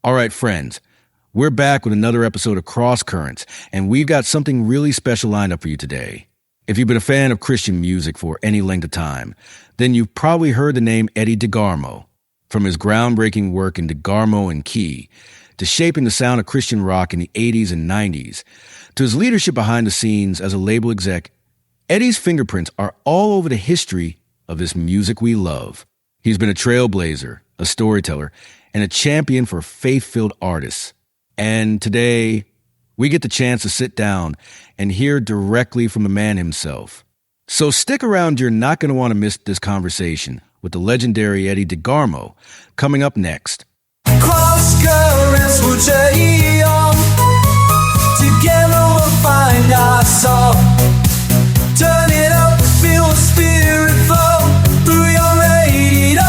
All right, friends, we're back with another episode of Cross Currents, and we've got something really special lined up for you today. If you've been a fan of Christian music for any length of time, then you've probably heard the name Eddie DeGarmo. From his groundbreaking work in DeGarmo and Key, to shaping the sound of Christian rock in the 80s and 90s, to his leadership behind the scenes as a label exec, Eddie's fingerprints are all over the history of this music we love. He's been a trailblazer, a storyteller, and a champion for faith-filled artists. And today, we get the chance to sit down and hear directly from the man himself. So stick around, you're not going to want to miss this conversation with the legendary Eddie DeGarmo coming up next. Cross currents will journey on. Together we'll find our song. Turn it up, feel the spirit flow through your radio.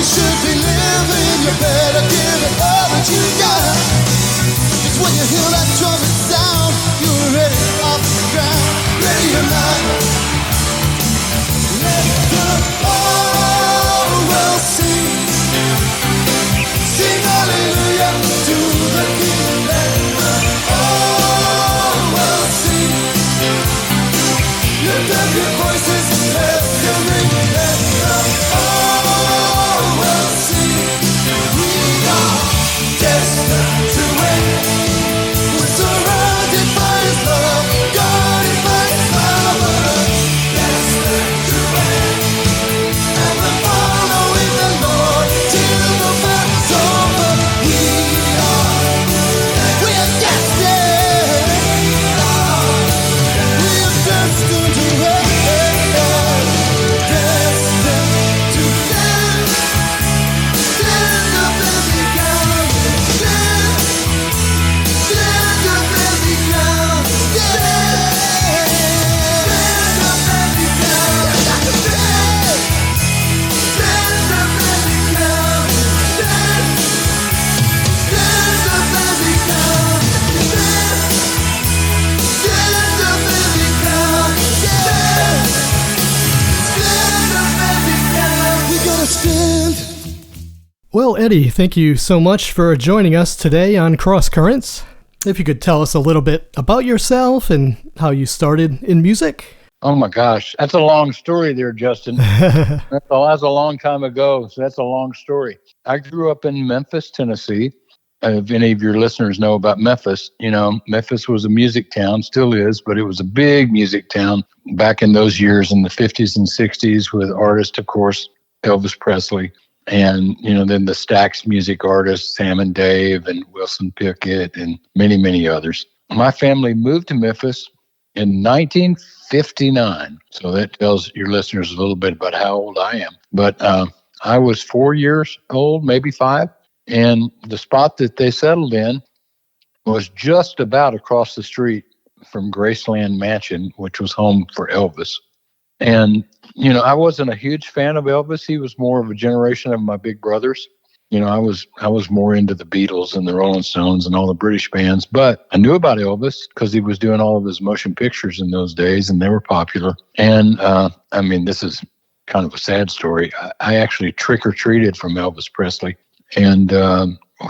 Should be living, you better give it all that you got. It's when you hear that trumpet sound, you're ready off the ground, ready or not. Let the whole world sing, sing hallelujah to the King. Let the whole world sing, lift up your voices and let them ring. Let the whole world sing, we are destined to win. We're surrounded by His love, guarded by His power. Destined to win, and we're following the Lord till the battle's over. We are destined. We are destined to win. Destined to stand, stand up and be counted. Stand up and be counted. Stand up and be counted. Stand up and be counted. Stand up and be counted. Stand up and be counted. Stand up and be counted. We gotta stand. Well, Eddie, thank you so much for joining us today on Cross Currents. If you could tell us a little bit about yourself and how you started in music. Oh my gosh, that's a long story there, Justin. That's a long time ago, so that's a long story. I grew up in Memphis, Tennessee. If any of your listeners know about Memphis, Memphis was a music town, still is, but it was a big music town back in those years in the 50s and 60s with artists, of course, Elvis Presley, and, then the Stax music artists, Sam and Dave and Wilson Pickett and many, many others. My family moved to Memphis in 1959. So that tells your listeners a little bit about how old I am. But I was 4 years old, maybe 5. And the spot that they settled in was just about across the street from Graceland Mansion, which was home for Elvis. And, I wasn't a huge fan of Elvis. He was more of a generation of my big brothers. I was more into the Beatles and the Rolling Stones and all the British bands, but I knew about Elvis because he was doing all of his motion pictures in those days, and they were popular. And this is kind of a sad story. I actually trick-or-treated from Elvis Presley, and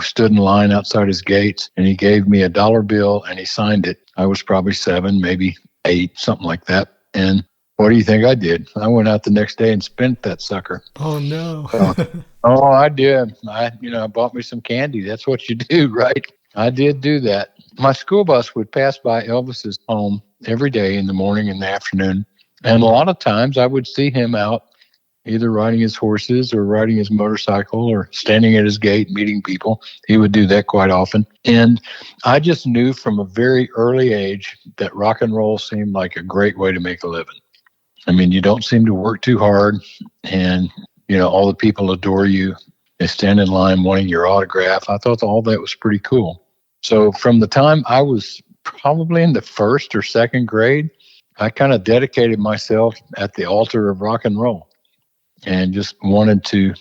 stood in line outside his gates, and he gave me a $1 bill, and he signed it. I was probably 7, maybe 8, something like that. And what do you think I did? I went out the next day and spent that sucker. Oh, no. I did. I bought me some candy. That's what you do, right? I did do that. My school bus would pass by Elvis's home every day in the morning and the afternoon. And a lot of times I would see him out either riding his horses or riding his motorcycle or standing at his gate meeting people. He would do that quite often. And I just knew from a very early age that rock and roll seemed like a great way to make a living. You don't seem to work too hard, and, all the people adore you. They stand in line wanting your autograph. I thought all that was pretty cool. So from the time I was probably in the first or second grade, I kind of dedicated myself at the altar of rock and roll and just wanted to,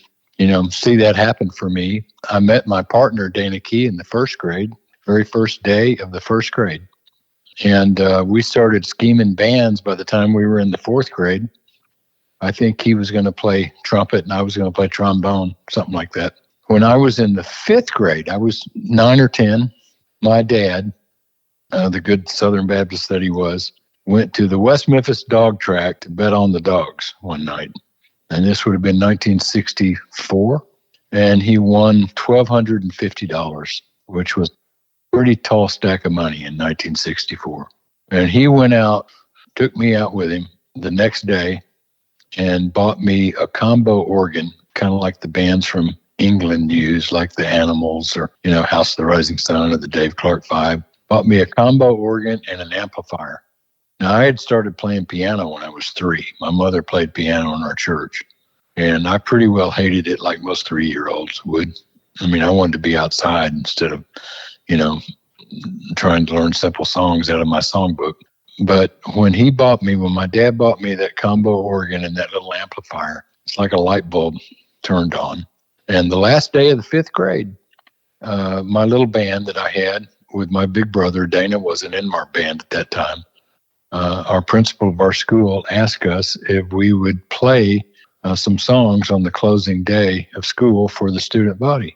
see that happen for me. I met my partner, Dana Key, in the first grade, very first day of the first grade. And we started scheming bands by the time we were in the fourth grade. I think he was going to play trumpet and I was going to play trombone, something like that. When I was in the fifth grade, I was 9 or 10. My dad, the good Southern Baptist that he was, went to the West Memphis dog track to bet on the dogs one night. And this would have been 1964. And he won $1,250, which was a pretty tall stack of money in 1964. And he went out, took me out with him the next day and bought me a combo organ, kind of like the bands from England use, like the Animals or, House of the Rising Sun or the Dave Clark Five. Bought me a combo organ and an amplifier. Now, I had started playing piano when I was 3. My mother played piano in our church, and I pretty well hated it like most 3-year-olds would. I mean, I wanted to be outside instead of, trying to learn simple songs out of my songbook. But when my dad bought me that combo organ and that little amplifier, it's like a light bulb turned on. And the last day of the fifth grade, my little band that I had with my big brother, Dana wasn't in our band at that time. Our principal of our school asked us if we would play some songs on the closing day of school for the student body.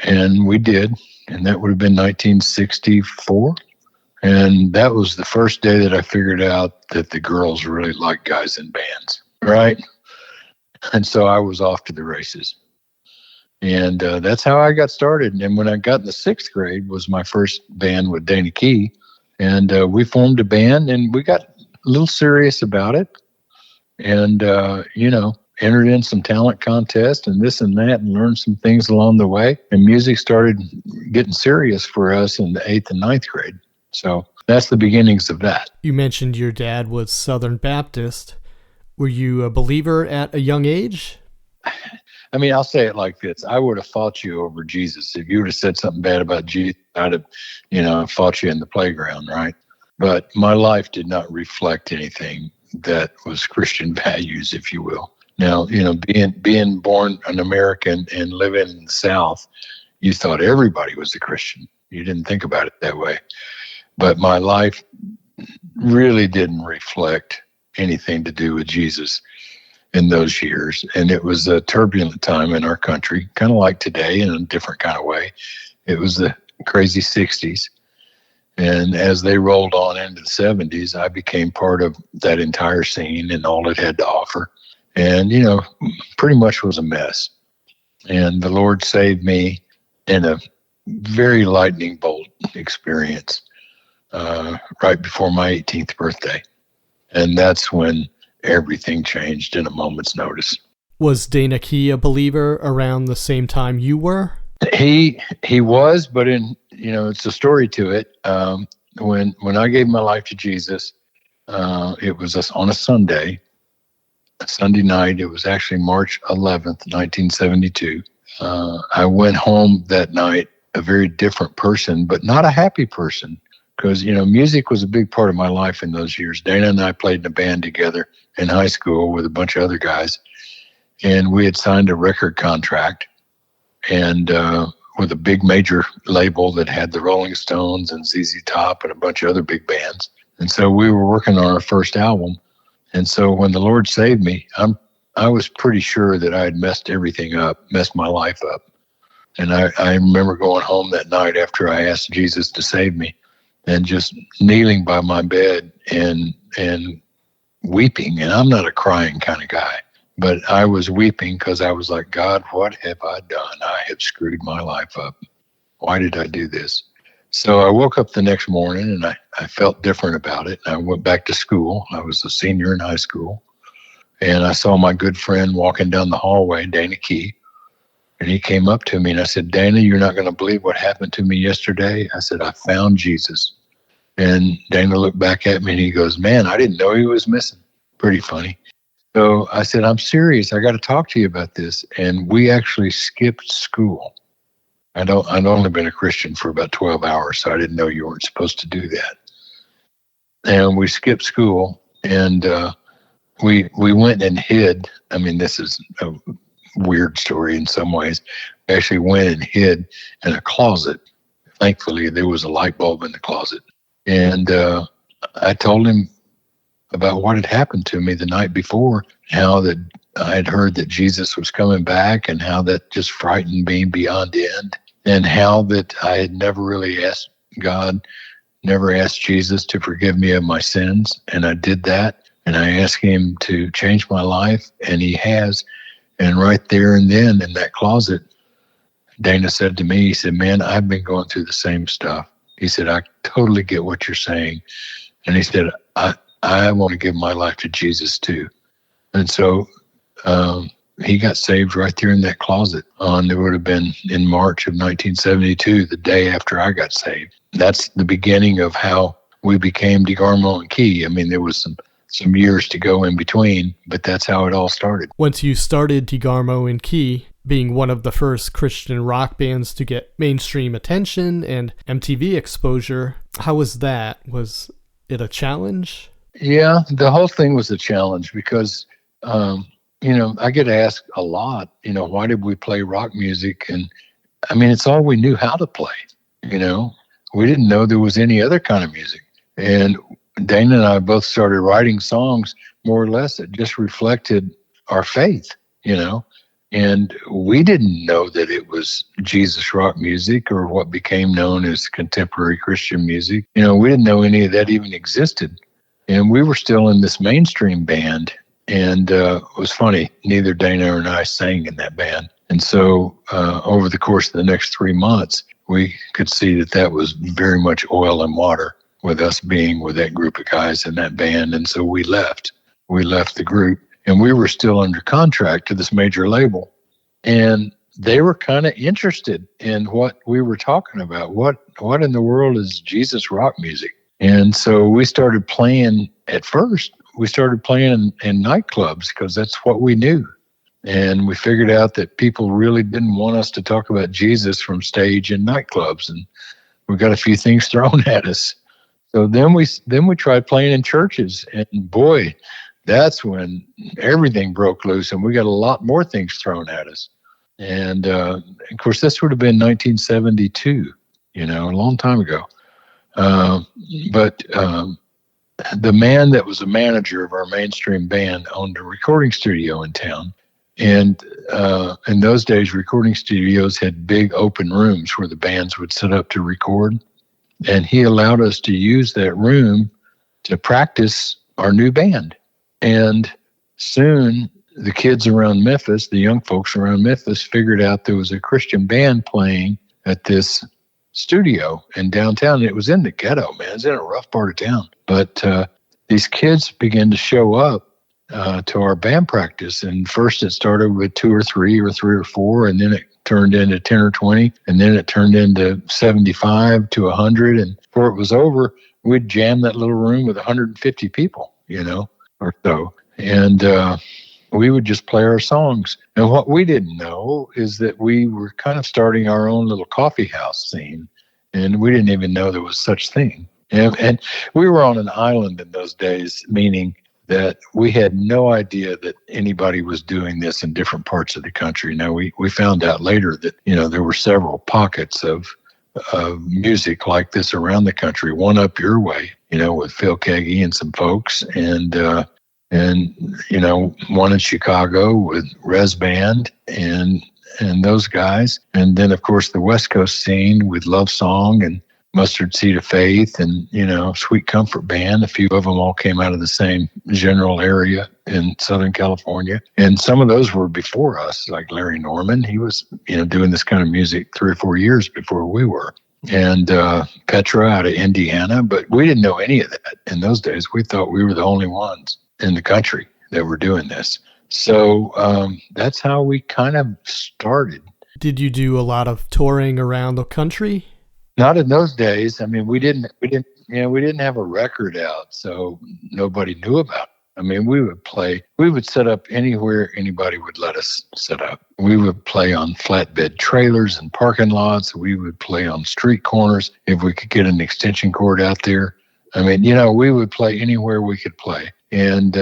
And we did. And that would have been 1964. And that was the first day that I figured out that the girls really like guys in bands, right? And so I was off to the races. And that's how I got started. And when I got in the sixth grade was my first band with Dana Key. And we formed a band and we got a little serious about it. And, entered in some talent contests and this and that and learned some things along the way. And music started getting serious for us in the 8th and ninth grade. So that's the beginnings of that. You mentioned your dad was Southern Baptist. Were you a believer at a young age? I mean, I'll say it like this. I would have fought you over Jesus. If you would have said something bad about Jesus, I'd have, fought you in the playground, right? But my life did not reflect anything that was Christian values, if you will. Now, being born an American and living in the South, you thought everybody was a Christian. You didn't think about it that way. But my life really didn't reflect anything to do with Jesus in those years. And it was a turbulent time in our country, kind of like today in a different kind of way. It was the crazy 60s. And as they rolled on into the 70s, I became part of that entire scene and all it had to offer. And, pretty much was a mess. And the Lord saved me in a very lightning bolt experience right before my 18th birthday. And that's when everything changed in a moment's notice. Was Dana Key a believer around the same time you were? He was, but it's a story to it. When I gave my life to Jesus, it was on a Sunday night. It was actually March 11th, 1972. I went home that night a very different person, but not a happy person, because music was a big part of my life in those years. Dana and I played in a band together in high school with a bunch of other guys, and we had signed a record contract and with a big major label that had the Rolling Stones and ZZ Top and a bunch of other big bands. And so we were working on our first album. And so when the Lord saved me, I was pretty sure that I had messed everything up, messed my life up. And I remember going home that night after I asked Jesus to save me and just kneeling by my bed and weeping. And I'm not a crying kind of guy, but I was weeping because I was like, God, what have I done? I have screwed my life up. Why did I do this? So I woke up the next morning and I felt different about it. I went back to school. I was a senior in high school. And I saw my good friend walking down the hallway, Dana Key. And he came up to me and I said, Dana, you're not going to believe what happened to me yesterday. I said, I found Jesus. And Dana looked back at me and he goes, man, I didn't know he was missing. Pretty funny. So I said, I'm serious. I got to talk to you about this. And we actually skipped school. I'd only been a Christian for about 12 hours, so I didn't know you weren't supposed to do that. And we skipped school, and we went and hid. I mean, this is a weird story in some ways. We actually went and hid in a closet. Thankfully, there was a light bulb in the closet. And I told him about what had happened to me the night before, how that I had heard that Jesus was coming back, and how that just frightened me beyond end, and how that I had never really asked God, never asked Jesus to forgive me of my sins. And I did that. And I asked him to change my life, and he has. And right there and then in that closet, Dana said to me, he said, man, I've been going through the same stuff. He said, I totally get what you're saying. And he said, I want to give my life to Jesus too. And so he got saved right there in that closet it would have been in March of 1972, the day after I got saved. That's the beginning of how we became DeGarmo and Key. I mean, there was some years to go in between, but that's how it all started. Once you started DeGarmo and Key, being one of the first Christian rock bands to get mainstream attention and MTV exposure, how was that? Was it a challenge? Yeah, the whole thing was a challenge because, I get asked a lot, why did we play rock music? And I mean, it's all we knew how to play, we didn't know there was any other kind of music. And Dana and I both started writing songs more or less that just reflected our faith, and we didn't know that it was Jesus rock music or what became known as contemporary Christian music. We didn't know any of that even existed. And we were still in this mainstream band. And it was funny, neither Dana or I sang in that band. And so over the course of the next 3 months, we could see that was very much oil and water with us being with that group of guys in that band. And so we left. We left the group, and we were still under contract to this major label. And they were kind of interested in what we were talking about. What in the world is Jesus rock music? And so we started playing at first. We started playing in nightclubs because that's what we knew. And we figured out that people really didn't want us to talk about Jesus from stage in nightclubs. And we got a few things thrown at us. So then we tried playing in churches. And boy, that's when everything broke loose and we got a lot more things thrown at us. And of course, this would have been 1972, a long time ago. But the man that was a manager of our mainstream band owned a recording studio in town. And in those days, recording studios had big open rooms where the bands would set up to record. And he allowed us to use that room to practice our new band. And soon the kids around Memphis, the young folks around Memphis, figured out there was a Christian band playing at this studio in downtown. It was in the ghetto, man. It was in a rough part of town. But these kids began to show up to our band practice. And first it started with 2 or 3 or 3 or 4, and then it turned into 10 or 20, and then it turned into 75 to 100. And before it was over, we'd jam that little room with 150 people, or so. And we would just play our songs. And what we didn't know is that we were kind of starting our own little coffee house scene, and we didn't even know there was such thing. And we were on an island in those days, meaning that we had no idea that anybody was doing this in different parts of the country. Now, we found out later that, there were several pockets of music like this around the country, one up your way, with Phil Kagi and some folks, and one in Chicago with Res Band and those guys. And then, of course, the West Coast scene with Love Song and Mustard Seed of Faith and, Sweet Comfort Band. A few of them all came out of the same general area in Southern California. And some of those were before us, like Larry Norman. He was, doing this kind of music 3 or 4 years before we were. And Petra out of Indiana. But we didn't know any of that in those days. We thought we were the only ones in the country that were doing this. So that's how we kind of started. Did you do a lot of touring around the country? Not in those days. I mean, we didn't have a record out, so nobody knew about I mean, we would set up anywhere anybody would let us set up. We would play on flatbed trailers and parking lots. We would play on street corners if we could get an extension cord out there. I mean, we would play anywhere we could play. And,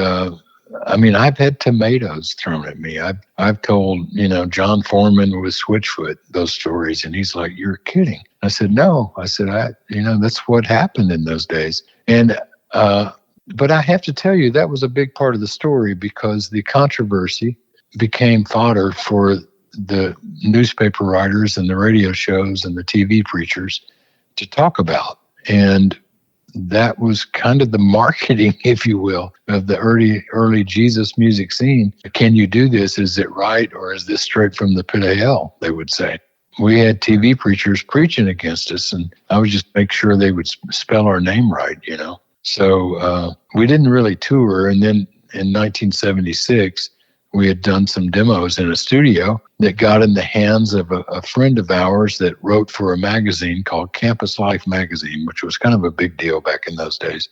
I mean, I've had tomatoes thrown at me. I've told, John Foreman with Switchfoot those stories, and he's like, "You're kidding." I said, "No." I said, that's what happened in those days. And, but I have to tell you, that was a big part of the story because the controversy became fodder for the newspaper writers and the radio shows and the TV preachers to talk about. And that was kind of the marketing, if you will, of the early Jesus music scene. Can you do this? Is it right? Or is this straight from the pit of hell? They would say. We had TV preachers preaching against us, and I would just make sure they would spell our name right, So we didn't really tour. And then in 1976, we had done some demos in a studio that got in the hands of a friend of ours that wrote for a magazine called Campus Life magazine, which was kind of a big deal back in those days.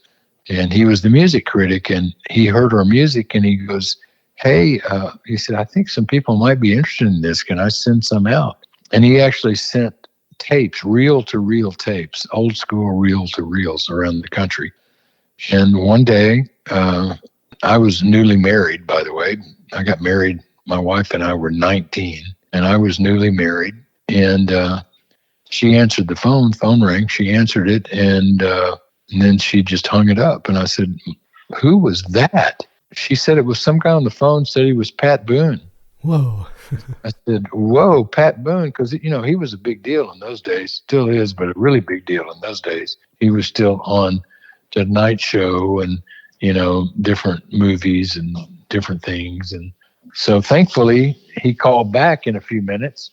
And he was the music critic, and he heard our music, and he goes, "Hey," he said, "I think some people might be interested in this. Can I send some out?" And he actually sent tapes, reel-to-reel tapes, old school reel-to-reels around the country. And one day, I was newly married, by the way. I got married. My wife and I were 19, and I was newly married. And she answered the phone rang. She answered it, and then she just hung it up. And I said, "Who was that?" She said it was some guy on the phone, said he was Pat Boone. Whoa. I said, "Whoa, Pat Boone," because, he was a big deal in those days, still is, but a really big deal in those days. He was still on the Night Show and, different movies and different things. And so thankfully, he called back in a few minutes,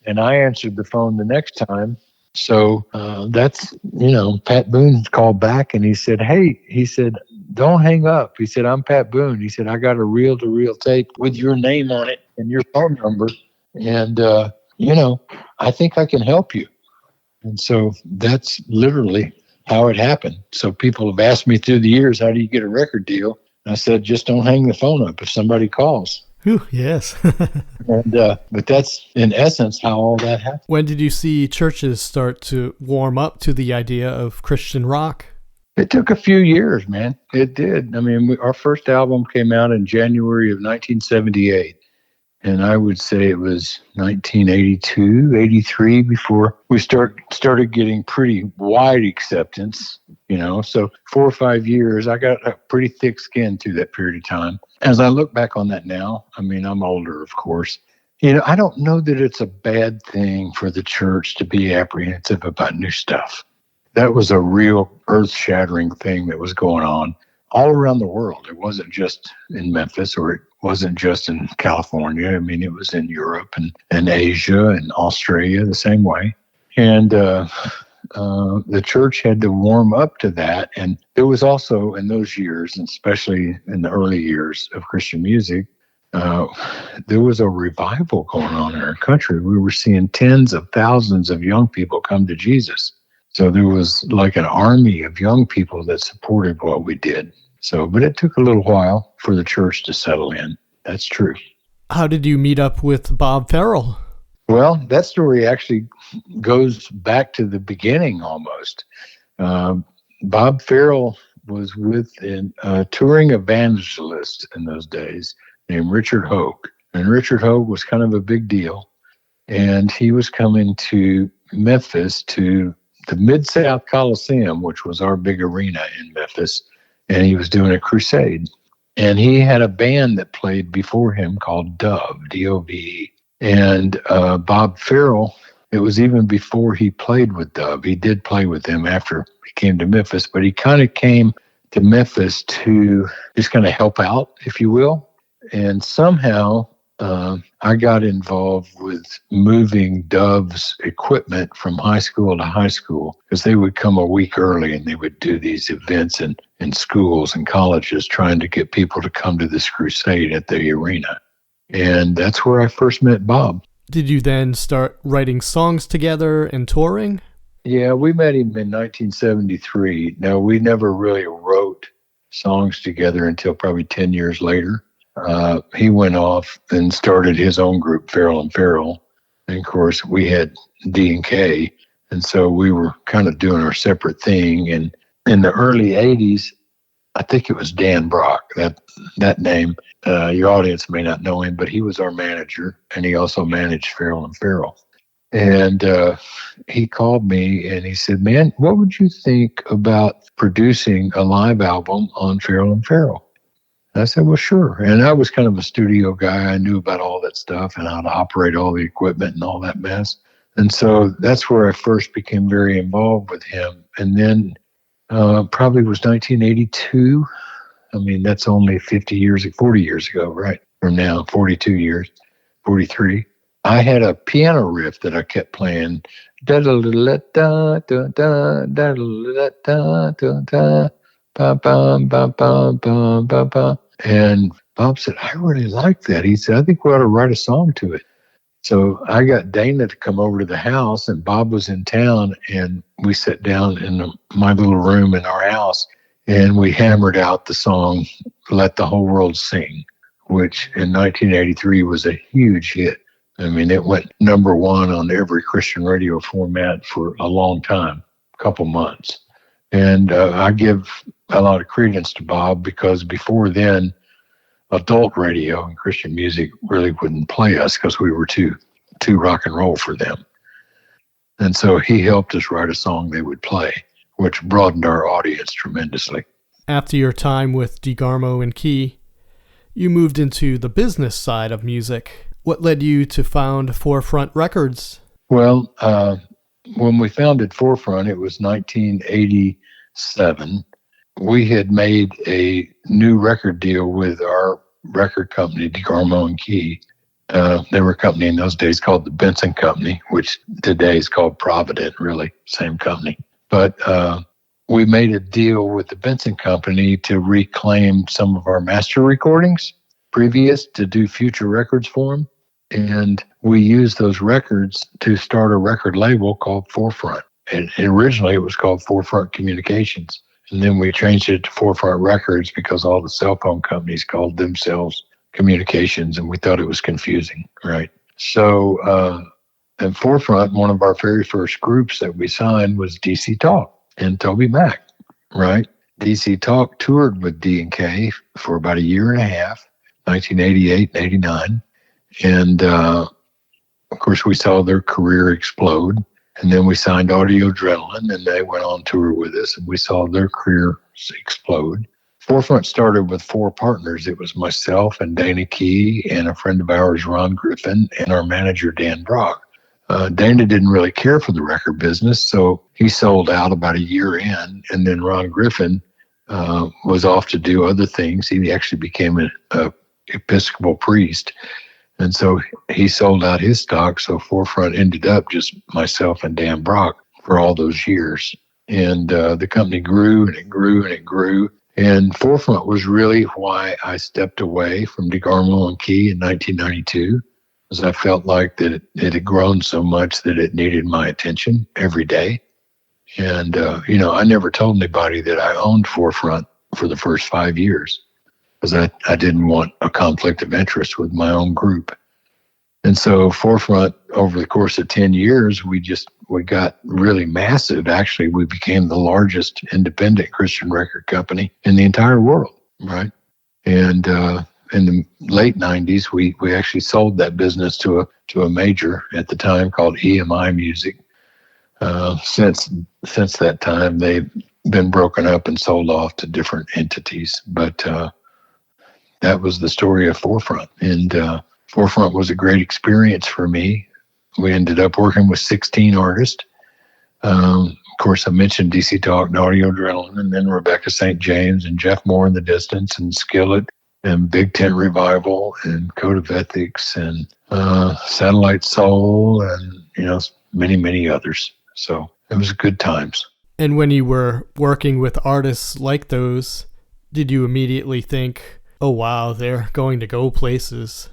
and I answered the phone the next time. So that's, Pat Boone called back, and he said, "Hey," he said, "don't hang up." He said, "I'm Pat Boone." He said, "I got a reel-to-reel tape with your name on it and your phone number. And, I think I can help you." And so that's literally how it happened. So people have asked me through the years, "How do you get a record deal?" And I said, "Just don't hang the phone up if somebody calls." Whew, yes. And but that's in essence how all that happened. When did you see churches start to warm up to the idea of Christian rock? It took a few years, man. It did. I mean, our first album came out in January of 1978. And I would say it was 1982, 83 before we started getting pretty wide acceptance, So 4 or 5 years, I got a pretty thick skin through that period of time. As I look back on that now, I mean, I'm older, of course. I don't know that it's a bad thing for the church to be apprehensive about new stuff. That was a real earth-shattering thing that was going on all around the world. It wasn't just in Memphis, or it wasn't just in California. I mean, it was in Europe and Asia and Australia the same way. And the church had to warm up to that. And there was also in those years, and especially in the early years of Christian music, there was a revival going on in our country. We were seeing tens of thousands of young people come to Jesus. So there was like an army of young people that supported what we did. So, but it took a little while for the church to settle in. That's true. How did you meet up with Bob Farrell? Well, that story actually goes back to the beginning almost. Bob Farrell was with a touring evangelist in those days named Richard Hogue. And Richard Hogue was kind of a big deal. And he was coming to Memphis to the Mid-South Coliseum, which was our big arena in Memphis. And he was doing a crusade. And he had a band that played before him called Dove, D-O-V-E. And Bob Farrell, it was even before he played with Dove. He did play with them after he came to Memphis, but he kind of came to Memphis to just kind of help out, if you will. And somehow I got involved with moving Dove's equipment from high school to high school, because they would come a week early and they would do these events in schools and colleges trying to get people to come to this crusade at the arena. And that's where I first met Bob. Did you then start writing songs together and touring? Yeah, we met him in 1973. No, we never really wrote songs together until probably 10 years later. He went off and started his own group, Farrell and Farrell. And of course, we had D&K. And so we were kind of doing our separate thing. And in the early 80s, I think it was Dan Brock, that name. Your audience may not know him, but he was our manager, and he also managed Farrell and Farrell. And he called me and he said, "Man, what would you think about producing a live album on Farrell and Farrell?" And I said, "Well, sure." And I was kind of a studio guy. I knew about all that stuff and how to operate all the equipment and all that mess. And so that's where I first became very involved with him. And then probably was 1982. I mean, that's only 40 years ago, right? From now, 42 years, 43. I had a piano riff that I kept playing. Da da da da da da da da da da da. Ba ba ba ba ba ba ba. And Bob said, "I really like that." He said, "I think we ought to write a song to it." So I got Dana to come over to the house, and Bob was in town, and we sat down in my little room in our house, and we hammered out the song "Let the Whole World Sing," which in 1983 was a huge hit. I mean, it went number one on every Christian radio format for a long time, a couple months. And I give a lot of credence to Bob because before then, adult radio and Christian music really wouldn't play us because we were too rock and roll for them. And so he helped us write a song they would play, which broadened our audience tremendously. After your time with DeGarmo and Key, you moved into the business side of music. What led you to found Forefront Records? Well, when we founded Forefront, it was 1987. We had made a new record deal with our record company, DeGarmo and Key. They were a company in those days called the Benson Company, which today is called Provident, really, same company. But we made a deal with the Benson Company to reclaim some of our master recordings previous to do future records for them. And we used those records to start a record label called Forefront. And originally it was called Forefront Communications. And then we changed it to Forefront Records because all the cell phone companies called themselves Communications, and we thought it was confusing, right? So at Forefront, one of our very first groups that we signed was DC Talk and Toby Mac, right? DC Talk toured with D&K for about a year and a half, 1988 and 89. And of course, we saw their career explode. And then we signed Audio Adrenaline, and they went on tour with us, and we saw their careers explode. Forefront started with 4 partners. It was myself and Dana Key and a friend of ours, Ron Griffin, and our manager, Dan Brock. Dana didn't really care for the record business, so he sold out about a year in, and then Ron Griffin was off to do other things. He actually became an Episcopal priest. And so he sold out his stock. So Forefront ended up just myself and Dan Brock for all those years. And the company grew and it grew and it grew. And Forefront was really why I stepped away from DeGarmo and Key in 1992, because I felt like that it had grown so much that it needed my attention every day. And, I never told anybody that I owned Forefront for the first 5 years, because I didn't want a conflict of interest with my own group. And so Forefront, over the course of 10 years, we got really massive. Actually, we became the largest independent Christian record company in the entire world, right? And in the late 90s, we actually sold that business to a major at the time called EMI Music. Since that time, they've been broken up and sold off to different entities. But that was the story of Forefront. And Forefront was a great experience for me. We ended up working with 16 artists. Of course, I mentioned DC Talk and Audio Adrenaline, and then Rebecca St. James and Jeff Moore in the Distance and Skillet and Big Tent Revival and Code of Ethics and Satellite Soul and, many, many others. So it was good times. And when you were working with artists like those, did you immediately think, oh, wow, they're going to go places?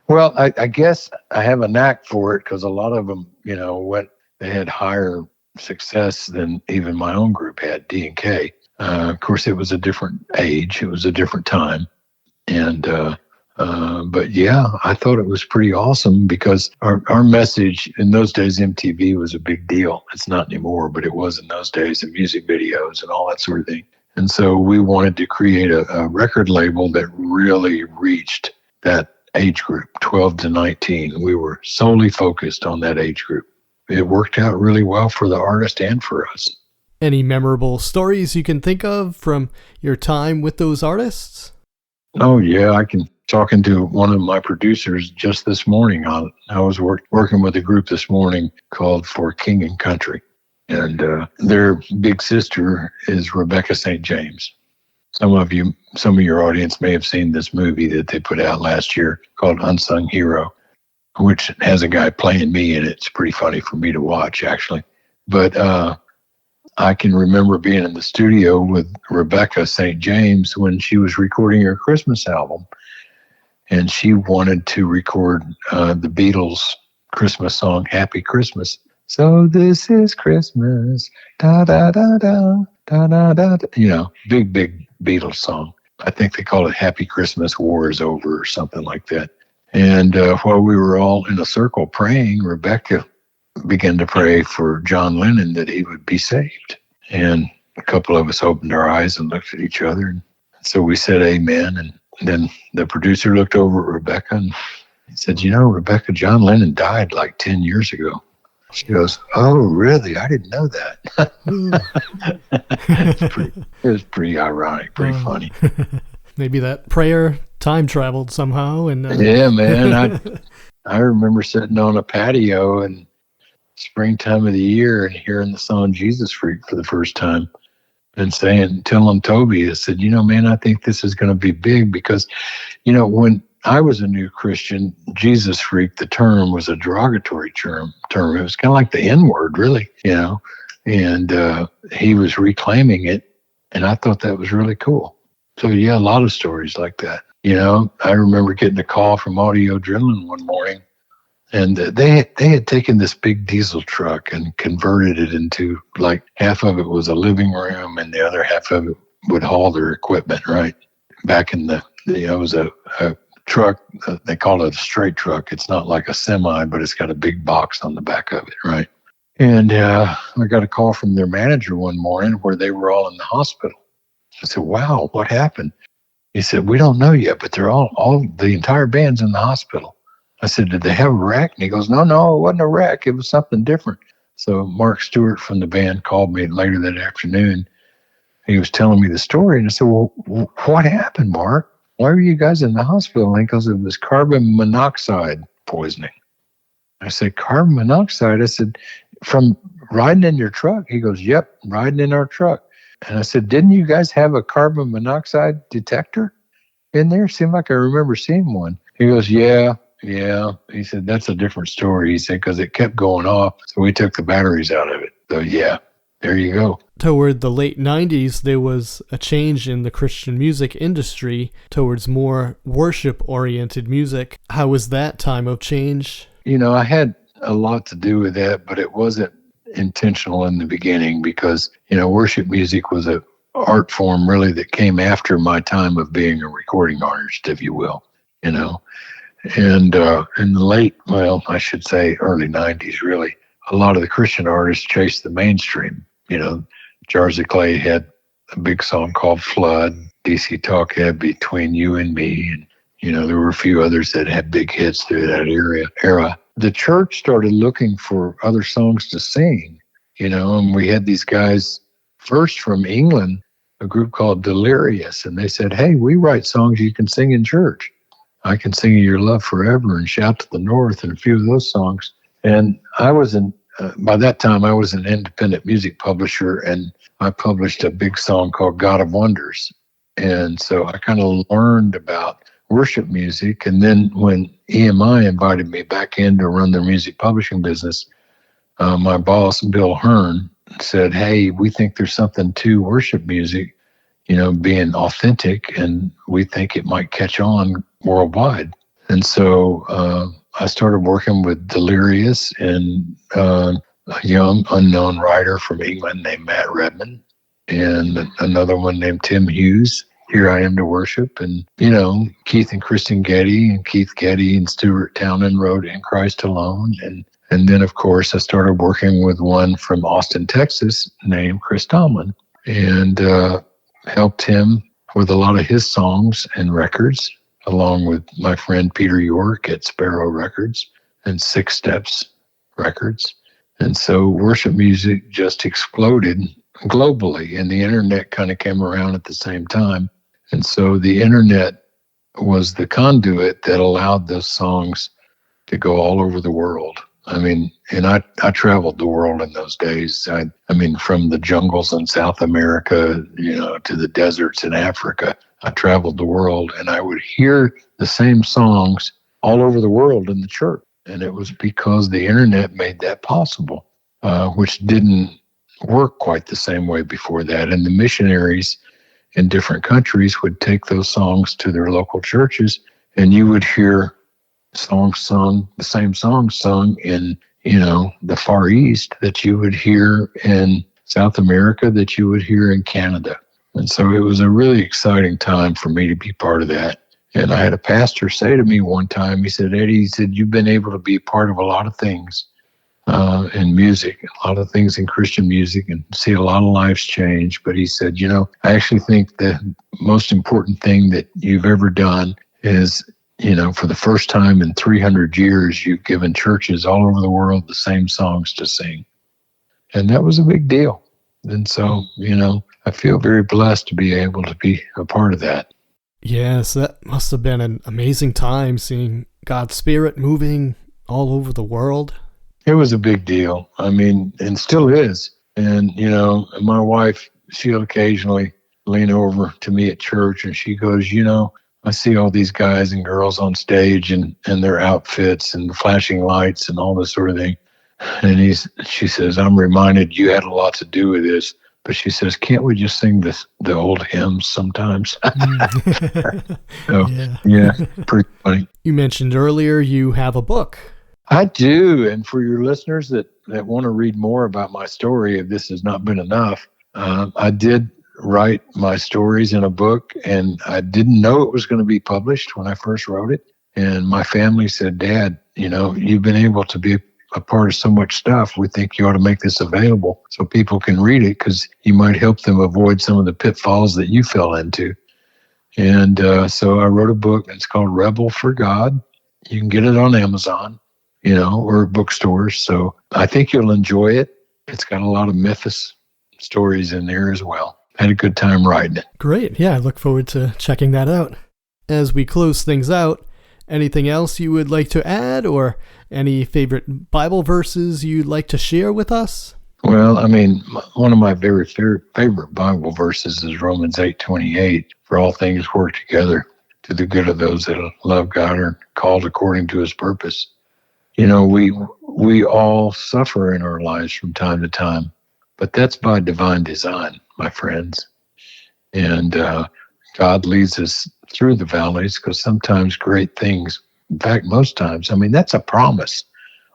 Well, I guess I have a knack for it because a lot of them, they had higher success than even my own group had, D&K. Of course, it was a different age. It was a different time. And, but yeah, I thought it was pretty awesome because our message in those days, MTV was a big deal. It's not anymore, but it was in those days, and music videos and all that sort of thing. And so we wanted to create a record label that really reached that age group, 12 to 19. We were solely focused on that age group. It worked out really well for the artist and for us. Any memorable stories you can think of from your time with those artists? Oh yeah, I can. Talking to one of my producers just this morning. I was working with a group this morning called For King and Country, and their big sister is Rebecca St. James. Some of your audience may have seen this movie that they put out last year called Unsung Hero, which has a guy playing me in it. It's pretty funny for me to watch, actually. But I can remember being in the studio with Rebecca St. James when she was recording her Christmas album. And she wanted to record the Beatles' Christmas song, Happy Christmas. So this is Christmas, da da da da, da da da. Big Beatles song. I think they call it Happy Christmas, War is Over, or something like that. And while we were all in a circle praying, Rebecca began to pray for John Lennon that he would be saved. And a couple of us opened our eyes and looked at each other. And so we said amen. And then the producer looked over at Rebecca and he said, Rebecca, John Lennon died like 10 years ago. She goes, oh, really? I didn't know that. It was pretty ironic, pretty funny. Maybe that prayer time traveled somehow. And yeah, man. I remember sitting on a patio in springtime of the year and hearing the song Jesus Freak for the first time. And telling Toby, I said, man, I think this is going to be big because, when I was a new Christian, Jesus freak, the term was a derogatory term. It was kind of like the N-word, really, and he was reclaiming it. And I thought that was really cool. So, yeah, a lot of stories like that. I remember getting a call from Audio Adrenaline one morning. And they had taken this big diesel truck and converted it into, like, half of it was a living room and the other half of it would haul their equipment, right? Back in it was a truck, they call it a straight truck. It's not like a semi, but it's got a big box on the back of it, right? And I got a call from their manager one morning where they were all in the hospital. I said, wow, what happened? He said, we don't know yet, but they're all the entire band's in the hospital. I said, did they have a wreck? And he goes, no, it wasn't a wreck. It was something different. So Mark Stewart from the band called me later that afternoon. He was telling me the story. And I said, well, what happened, Mark? Why were you guys in the hospital? And he goes, it was carbon monoxide poisoning. I said, carbon monoxide? I said, from riding in your truck? He goes, yep, riding in our truck. And I said, didn't you guys have a carbon monoxide detector in there? Seemed like I remember seeing one. He goes, yeah. He said, that's a different story. He said, because it kept going off. So we took the batteries out of it. So yeah, there you go. Toward the late 90s, there was a change in the Christian music industry towards more worship-oriented music. How was that time of change? I had a lot to do with that, but it wasn't intentional in the beginning because, worship music was an art form really that came after my time of being a recording artist, if you will, And in the I should say early 90s, really, a lot of the Christian artists chased the mainstream. Jarzy Clay had a big song called Flood. DC Talk had Between You and Me. And, there were a few others that had big hits through that era. The church started looking for other songs to sing, and we had these guys first from England, a group called Delirious. And they said, hey, we write songs you can sing in church. I Can Sing Your Love Forever and Shout to the North and a few of those songs. And by that time, I was an independent music publisher and I published a big song called God of Wonders. And so I kind of learned about worship music. And then when EMI invited me back in to run their music publishing business, my boss, Bill Hearn, said, hey, we think there's something to worship music, being authentic, and we think it might catch on worldwide. And so I started working with Delirious and a young unknown writer from England named Matt Redman. and another one named Tim Hughes, Here I Am to Worship. And, Keith and Kristen Getty, and Keith Getty and Stuart Townend wrote In Christ Alone. And then, of course, I started working with one from Austin, Texas, named Chris Tomlin, and helped him with a lot of his songs and records, along with my friend Peter York at Sparrow Records and Six Steps Records. And so worship music just exploded globally, and the internet kind of came around at the same time. And so the internet was the conduit that allowed those songs to go all over the world. I mean, and I traveled the world in those days. I mean, from the jungles in South America, to the deserts in Africa. I traveled the world, and I would hear the same songs all over the world in the church. And it was because the internet made that possible, which didn't work quite the same way before that. And the missionaries in different countries would take those songs to their local churches, and you would hear songs sung, the same songs sung in, the Far East that you would hear in South America, that you would hear in Canada. And so it was a really exciting time for me to be part of that. And I had a pastor say to me one time, he said, Eddie, you've been able to be part of a lot of things in music, a lot of things in Christian music, and see a lot of lives change. But he said, I actually think the most important thing that you've ever done is, for the first time in 300 years, you've given churches all over the world the same songs to sing. And that was a big deal. And so, I feel very blessed to be able to be a part of that. Yes, that must have been an amazing time, seeing God's Spirit moving all over the world. It was a big deal. I mean, and still is. And, my wife, she'll occasionally lean over to me at church and she goes, I see all these guys and girls on stage and their outfits and the flashing lights and all this sort of thing. And she says, I'm reminded you had a lot to do with this. But she says, can't we just sing the old hymns sometimes? So, yeah, pretty funny. You mentioned earlier you have a book. I do. And for your listeners that want to read more about my story, if this has not been enough, I did write my stories in a book, and I didn't know it was going to be published when I first wrote it. And my family said, Dad, you've been able to be a part of so much stuff. We think you ought to make this available so people can read it, because you might help them avoid some of the pitfalls that you fell into. And so I wrote a book. It's called Rebel for God. You can get it on Amazon, or bookstores. So I think you'll enjoy it. It's got a lot of Memphis stories in there as well. Had a good time writing it. Great. Yeah, I look forward to checking that out. As we close things out, anything else you would like to add, or any favorite Bible verses you'd like to share with us? Well, I mean, one of my very favorite Bible verses is Romans 8:28. For all things work together to the good of those that love God and are called according to his purpose. We all suffer in our lives from time to time, but that's by divine design, my friends. And God leads us through the valleys, because sometimes great things, in fact, most times, that's a promise.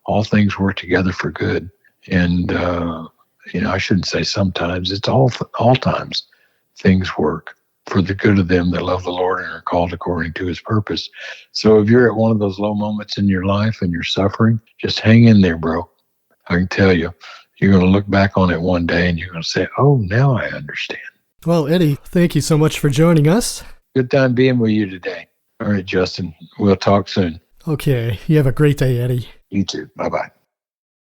All things work together for good. And, I shouldn't say sometimes, it's all times things work for the good of them that love the Lord and are called according to his purpose. So if you're at one of those low moments in your life and you're suffering, just hang in there, bro. I can tell you, you're going to look back on it one day and you're going to say, oh, now I understand. Well, Eddie, thank you so much for joining us. Good time being with you today. All right, Justin, we'll talk soon. Okay, you have a great day, Eddie. You too. Bye-bye.